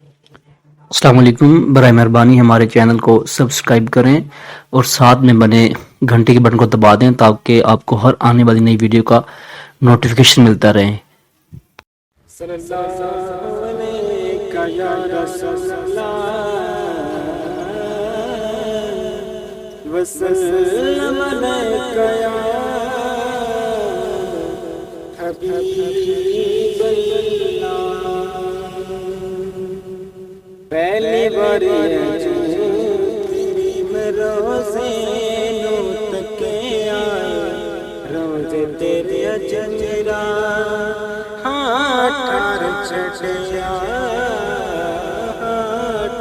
अस्सलाम वालेकुम। बराए मेहरबानी हमारे चैनल को सब्सक्राइब करें और साथ में बने घंटे के बटन को दबा दें ताकि आपको हर आने वाली नई वीडियो का नोटिफिकेशन मिलता रहे। सल्लल्लाहु अलैका या रसूलल्लाह वसल्लम अलैका या हबीबल्लाह। पहली बार रोज़े नो तके आए, रोज़े तेरे अजमेरा ठार छठिया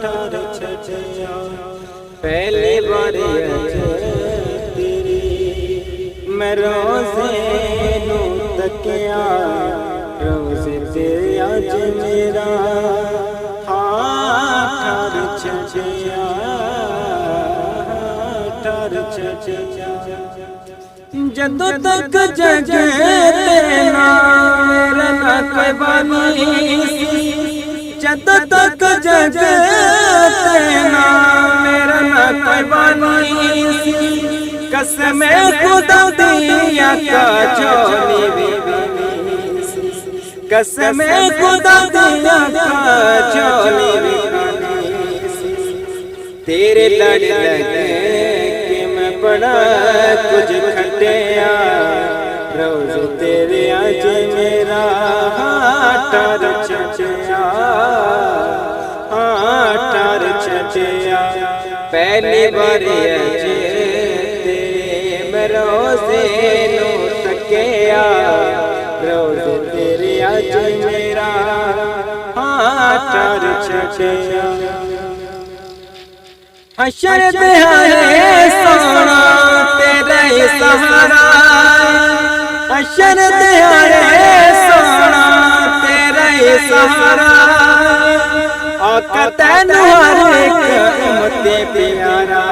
ठार छठिया। पहली बार तेरी मैं रोज़े नो तकिया, रोज़े तेरे अजमेरा ठार छठिया ठार छठिया। जदों तक जगे तेरा मेरा ना कोई बानी, जदों तक जगे तेरा मेरा ना कोई बानी। कसम खुदा दिया का चोली कसम खुदा दिया का चोली तेरे लड़ लगे कि मैं बड़ा कुछ खटिया, रोज़ तेरे आज मेरा ठार छठिया ठार छठिया। पहली बार तेरे मैं रोज़े नो तकिया, रोज़ तेरे आज मेरा ठार छठिया। हशर दिहाड़े सोना तेरा ही सहारा, हशर दिहाड़े सोना तेरा ही सहारा। आका तैनू हर एक उम्मते प्यारा,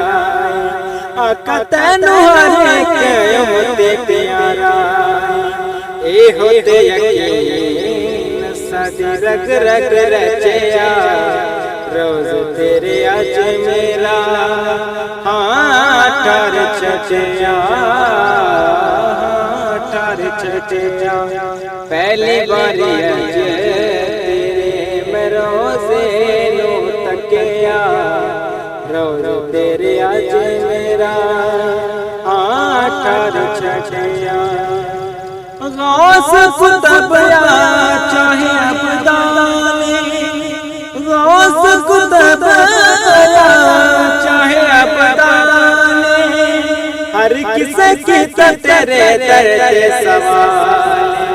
आका तैनू हर एक उम्मते प्यारा। ए होते यकीन सादी रग रग रचिया, रोज़ तेरे आज मेरा ठार छठिया ठार छठिया। पहली बार तेरे मैं रोज़े नो तकिया, रोज़ तेरे आज मेरा ठार छठिया। गौस कुतुब चाहे अब्दाली, गौस कुतुब चाहे अब्दाली, हर किसे की तेरे दर्द सवाल,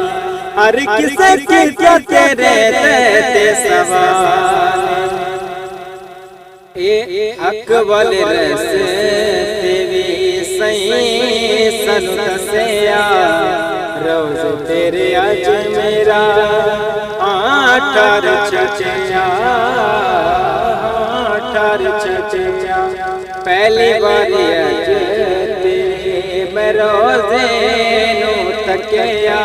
हर किसे की तेरे दर्द सवाल। हक वाले रस तेरी सही सनु दसिया, रोज़ तेरे आज मेरा ठार छठिया ठार छठिया। पहली बार तेरे मैं रोज़े नो तकिया,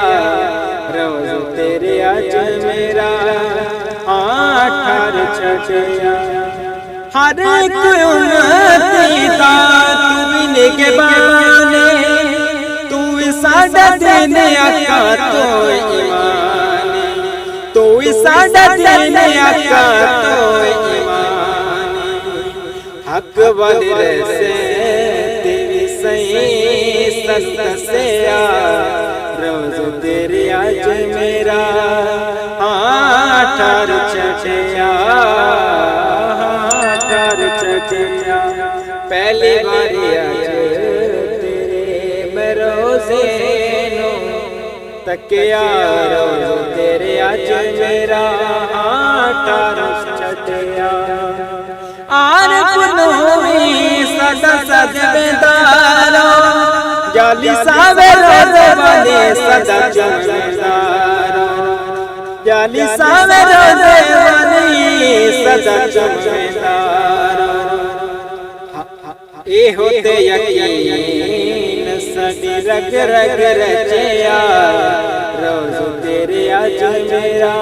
रोज़ तेरे आज मेरा ठार छठिया। हर एक उम्मती दा तू भी निगहबाने, तू साडा दीन आका तो ईमान, तू साडा दीन आका तो ईमान। हक वाले रसे तेरी सही सदसिया, रोज़ तेरे आज मेरा ठार छठिया ठार छठिया। पहली बार तेरे मैं रोज़े नो तकिया, रोज़ तेरे आज मेरा ठार छठिया। आरफ नूरी सदा सजदेदारो, जाली सावे रोज़े वाले सदा चमकदारो, जाली सावे रोज़े वाली सदा चमकदारो। ए होते यकीन साडी रग रग रचिया रोज़ तेरे अज मेरा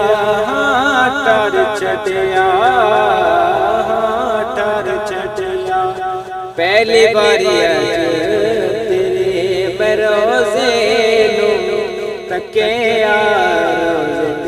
टर छटिया टर छटिया पहली बारी अज तेरे मैं रोज़े नूं तकिया रोज़